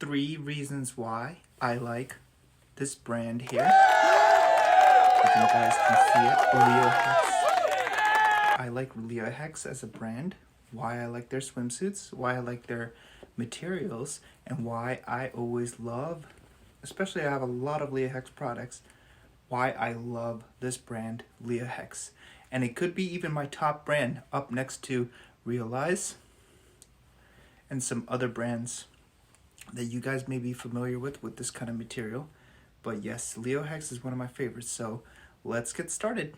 3 reasons why I like this brand here. If you guys can see it, Leohex. I like Leohex as a brand, why I like their swimsuits, why I like their materials, and why I always love, especially I have a lot of Leohex products, why I love this brand, Leohex. And it could be even my top brand up next to Realize and some other brands that you guys may be familiar with this kind of material. But yes, Leohex is one of my favorites, so let's get started.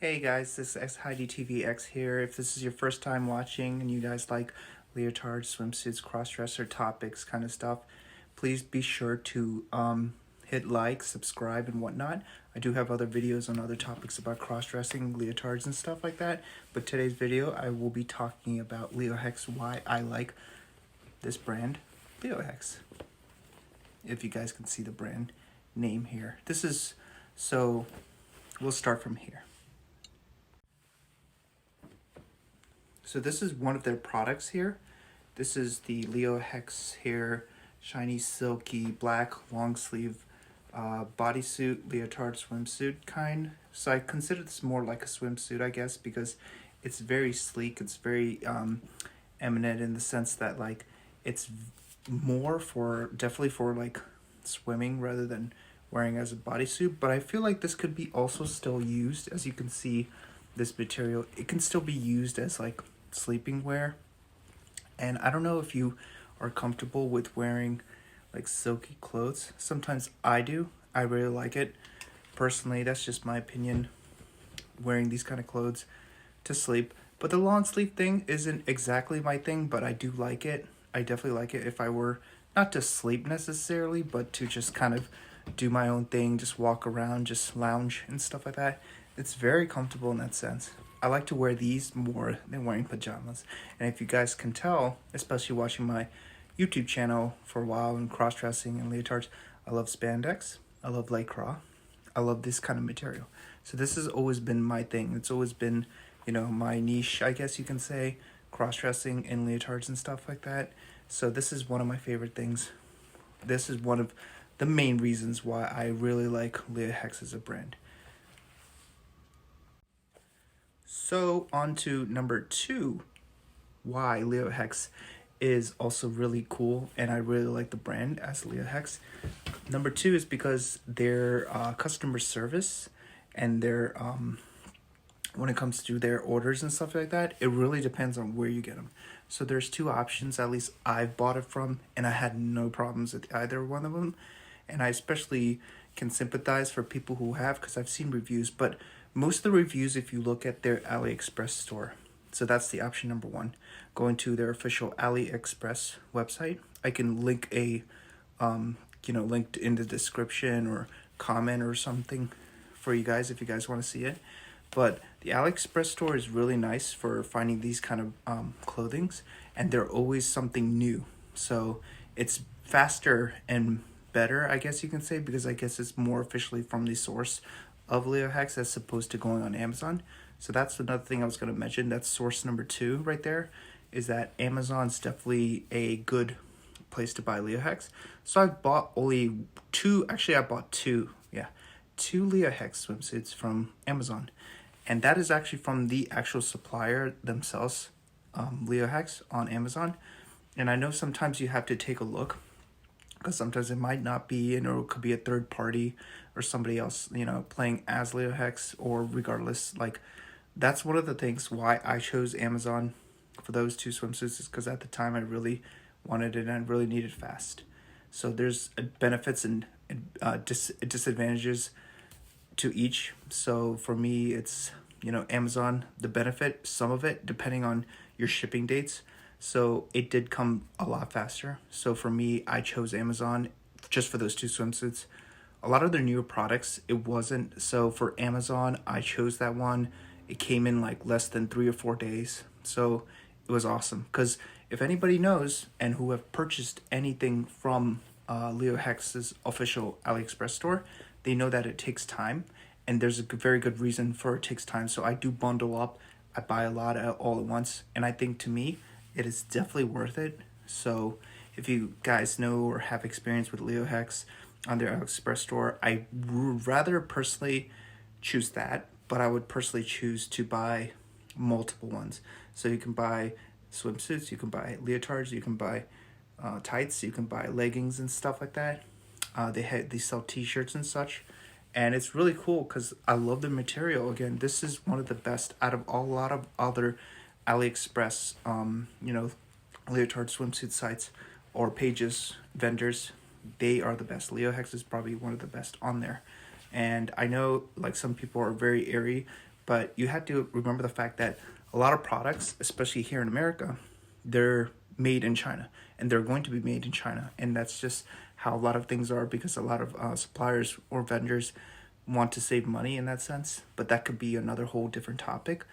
Hey guys, this is XHeidiTVX here. If this is your first time watching and you guys like leotards, swimsuits, crossdresser topics kind of stuff, please be sure to hit like, subscribe, and whatnot. I do have other videos on other topics about cross-dressing, leotards, and stuff like that. But today's video, I will be talking about Leohex, why I like this brand, Leohex. If you guys can see the brand name here. So we'll start from here. So this is one of their products here. This is the Leohex here, shiny, silky, black, long sleeve bodysuit, leotard swimsuit kind. So I consider this more like a swimsuit, I guess, because it's very sleek. It's very eminent in the sense that like it's more for definitely for like swimming rather than wearing as a bodysuit. But I feel like this could be also still used, as you can see, this material. It can still be used as like sleeping wear. And I don't know if you are comfortable with wearing like silky clothes. Sometimes I do. I really like it. Personally, that's just my opinion, wearing these kind of clothes to sleep. But the long sleeve thing isn't exactly my thing, but I do like it. I definitely like it if I were not to sleep necessarily, but to just kind of do my own thing, just walk around, just lounge and stuff like that. It's very comfortable in that sense. I like to wear these more than wearing pajamas. And if you guys can tell, especially watching my YouTube channel for a while and cross-dressing and leotards, I love spandex, I love lycra, I love this kind of material. So this has always been my thing. It's always been, you know, my niche, I guess you can say, cross-dressing and leotards and stuff like that. So this is one of my favorite things. This is one of the main reasons why I really like Leohex as a brand. So on to number 2, why Leohex is also really cool and I really like the brand as Leohex. Number 2 is because their customer service and their when it comes to their orders and stuff like that, it really depends on where you get them. So there's 2 options, at least I've bought it from, and I had no problems with either one of them. And I especially can sympathize for people who have, because I've seen reviews, but most of the reviews, if you look at their AliExpress store, so that's the option number 1, going to their official AliExpress website. I can link a, linked in the description or comment or something for you guys if you guys want to see it. But the AliExpress store is really nice for finding these kind of clothings, and they're always something new. So it's faster and better, I guess you can say, because I guess it's more officially from the source of Leohex as opposed to going on Amazon. So that's another thing I was going to mention. That's source number 2 right there, is that Amazon's definitely a good place to buy Leohex. So I bought only 2, actually I bought 2 Leohex swimsuits from Amazon. And that is actually from the actual supplier themselves, Leohex on Amazon. And I know sometimes you have to take a look, because sometimes it might not be, or it could be a third party or somebody else, playing as Leohex, or regardless. Like, that's one of the things why I chose Amazon for those 2 swimsuits, is because at the time I really wanted it and I really needed fast. So there's benefits and disadvantages to each. So for me, it's, Amazon, the benefit, some of it, depending on your shipping dates. So it did come a lot faster. So for me, I chose Amazon just for those 2 swimsuits. A lot of their newer products, it wasn't. So for Amazon, I chose that one. It came in like less than 3 or 4 days. So it was awesome. Because if anybody knows and who have purchased anything from Leohex's official AliExpress store, they know that it takes time. And there's a very good reason for it takes time. So I do bundle up. I buy a lot all at once. And I think, to me, it is definitely worth it. So if you guys know or have experience with Leohex on their AliExpress store, I would rather personally choose that, but I would personally choose to buy multiple ones. So you can buy swimsuits, you can buy leotards, you can buy tights, you can buy leggings and stuff like that. They sell t-shirts and such, and it's really cool because I love the material. Again, this is one of the best out of a lot of other AliExpress leotard swimsuit sites or pages, vendors. They are the best. Leohex is probably one of the best on there. And I know like some people are very airy, but you have to remember the fact that a lot of products, especially here in America, they're made in China, and they're going to be made in China. And that's just how a lot of things are, because a lot of suppliers or vendors want to save money in that sense. But that could be another whole different topic.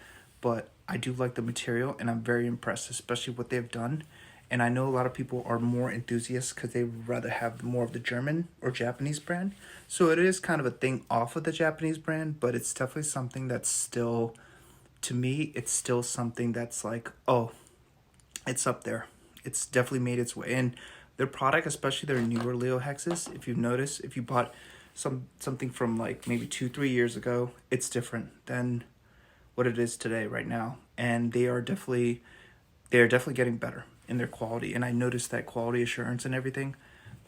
But I do like the material, and I'm very impressed, especially what they've done. And I know a lot of people are more enthusiasts because they would rather have more of the German or Japanese brand. So it is kind of a thing off of the Japanese brand, but it's definitely something that's still, to me, it's still something that's like, oh, it's up there. It's definitely made its way. And their product, especially their newer Leohexes, if you've noticed, if you bought something from like maybe 2-3 years ago, it's different than what it is today right now. And they are definitely getting better in their quality. And I noticed that quality assurance and everything,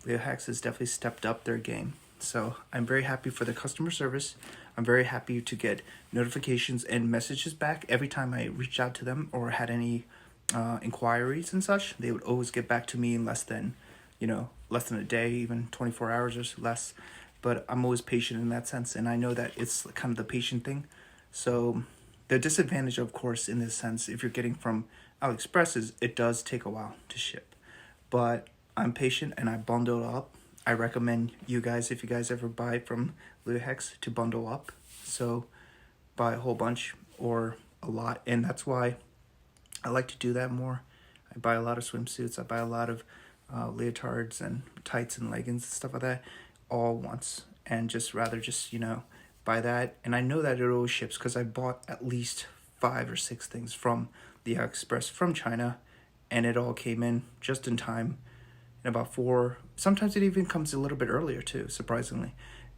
Leohex has definitely stepped up their game. So I'm very happy for the customer service. I'm very happy to get notifications and messages back every time I reached out to them or had any inquiries and such. They would always get back to me in less than a day, even 24 hours or less. But I'm always patient in that sense, and I know that it's kind of the patient thing. So the disadvantage, of course, in this sense, if you're getting from AliExpress, is it does take a while to ship. But I'm patient and I bundle up. I recommend you guys, if you guys ever buy from Leohex, to bundle up. So buy a whole bunch or a lot, and that's why I like to do that more. I buy a lot of swimsuits. I buy a lot of leotards and tights and leggings and stuff like that all once, and just buy that. And I know that it always ships because I bought at least 5 or 6 things from the AliExpress from China, and it all came in just in time in about 4. Sometimes it even comes a little bit earlier too, surprisingly.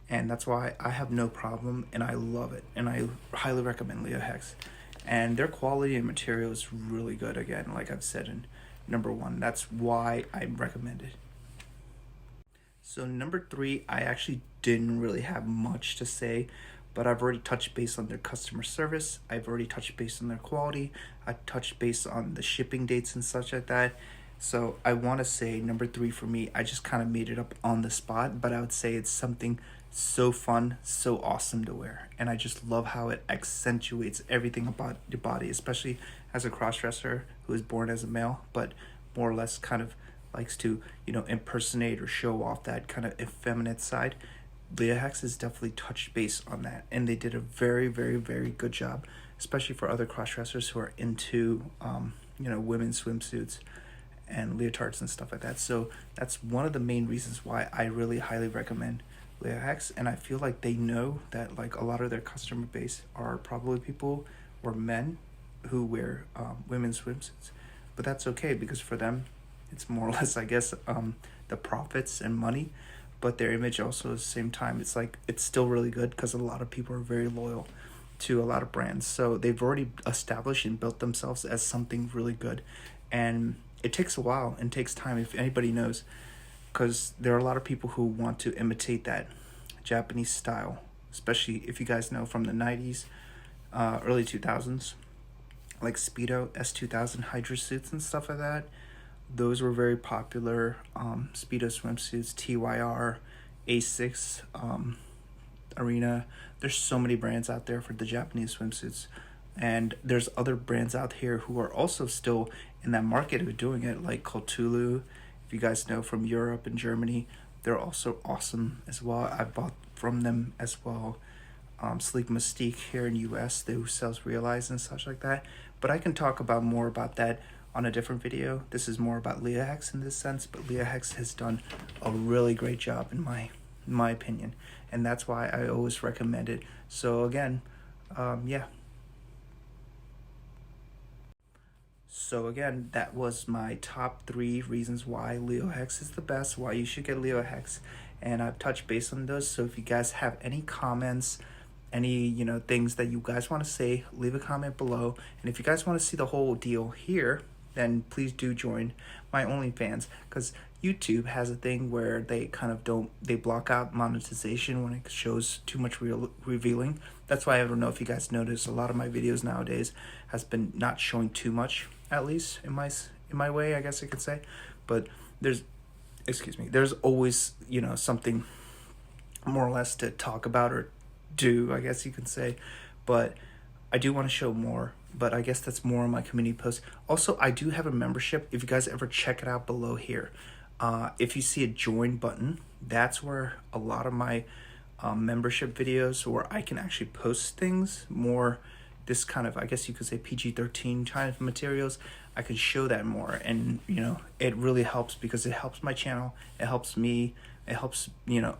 And that's why I have no problem, and I love it, and I highly recommend Leohex. And their quality and material is really good, again, like I've said in number 1. That's why I recommend it. So number 3, I actually didn't really have much to say, but I've already touched base on their customer service. I've already touched base on their quality. I touched base on the shipping dates and such like that. So I want to say number 3 for me, I just kind of made it up on the spot, but I would say it's something so fun, so awesome to wear. And I just love how it accentuates everything about your body, especially as a crossdresser who is born as a male, but more or less kind of likes to, impersonate or show off that kind of effeminate side. Leohex has definitely touched base on that, and they did a very, very, very good job, especially for other crossdressers who are into, women's swimsuits and leotards and stuff like that. So that's one of the main reasons why I really highly recommend Leohex. And I feel like they know that like a lot of their customer base are probably people or men who wear women's swimsuits, but that's okay because for them it's more or less, I guess, the profits and money, but their image also at the same time, it's still really good because a lot of people are very loyal to a lot of brands. So they've already established and built themselves as something really good. And it takes a while and takes time, if anybody knows, because there are a lot of people who want to imitate that Japanese style, especially if you guys know from the 90s, early 2000s, like Speedo, S2000 Hydra suits and stuff like that. Those were very popular. Speedo swimsuits, TYR, Asics, Arena. There's so many brands out there for the Japanese swimsuits. And there's other brands out here who are also still in that market who are doing it, like Cthulhu, if you guys know, from Europe and Germany. They're also awesome as well. I bought from them as well. Sleek Mystique here in US, who sells Realize and such like that. But I can talk about more about that on a different video. This is more about Leohex in this sense, but Leohex has done a really great job in my opinion, and that's why I always recommend it. So again, yeah. So again, that was my top 3 reasons why Leohex is the best, why you should get Leohex, and I've touched base on those. So if you guys have any comments, any things that you guys want to say, leave a comment below. And if you guys want to see the whole deal here, then please do join my OnlyFans, because YouTube has a thing where they kind of they block out monetization when it shows too much revealing. That's why I don't know if you guys notice a lot of my videos nowadays has been not showing too much, at least in my way, I guess I could say. But there's always something more or less to talk about or do, I guess you can say. But I do want to show more, but I guess that's more on my community posts. Also, I do have a membership. If you guys ever check it out below here, if you see a join button, that's where a lot of my membership videos, where I can actually post things more, this kind of, I guess you could say, PG-13 kind of materials. I can show that more, and it really helps, because it helps my channel, it helps me, it helps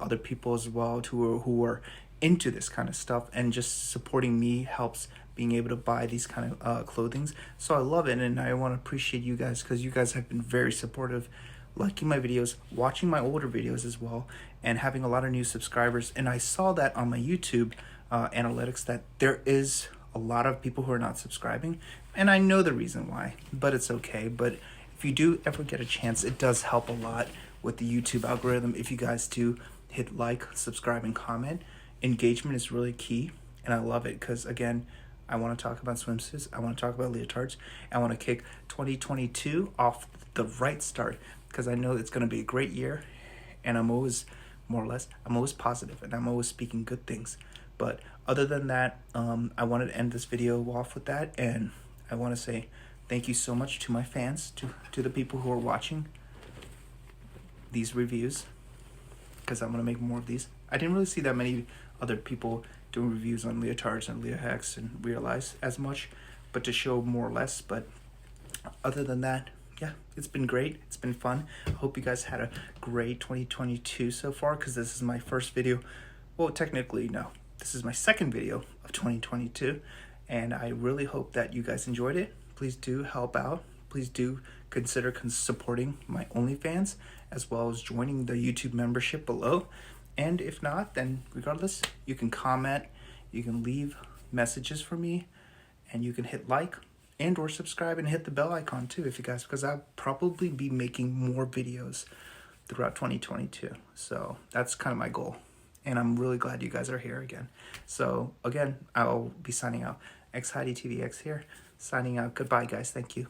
other people as well who are into this kind of stuff, and just supporting me helps being able to buy these kind of clothings. So I love it, and I want to appreciate you guys, because you guys have been very supportive, liking my videos, watching my older videos as well, and having a lot of new subscribers. And I saw that on my YouTube analytics, that there is a lot of people who are not subscribing, and I know the reason why, but it's okay. But if you do ever get a chance, it does help a lot with the YouTube algorithm if you guys do hit like, subscribe, and comment. Engagement is really key, and I love it, because again, I want to talk about swimsuits, I want to talk about leotards, I want to kick 2022 off the right start, because I know it's going to be a great year, and I'm always, more or less, I'm always positive, and I'm always speaking good things. But other than that, I wanted to end this video off with that, and I want to say thank you so much to my fans, to the people who are watching these reviews, because I'm going to make more of these. I didn't really see that many other people doing reviews on leotards and Leohex and Realize as much, but to show more or less. But other than that, yeah, it's been great. It's been fun. I hope you guys had a great 2022 so far, because this is my first video. Well, technically, no. This is my second video of 2022, and I really hope that you guys enjoyed it. Please do help out. Please do consider supporting my OnlyFans, as well as joining the YouTube membership below. And if not, then regardless, you can comment, you can leave messages for me, and you can hit like and or subscribe, and hit the bell icon too, if you guys, because I'll probably be making more videos throughout 2022. So that's kind of my goal, and I'm really glad you guys are here again. So again, I'll be signing out. XHeidiTVX here, signing out. Goodbye, guys. Thank you.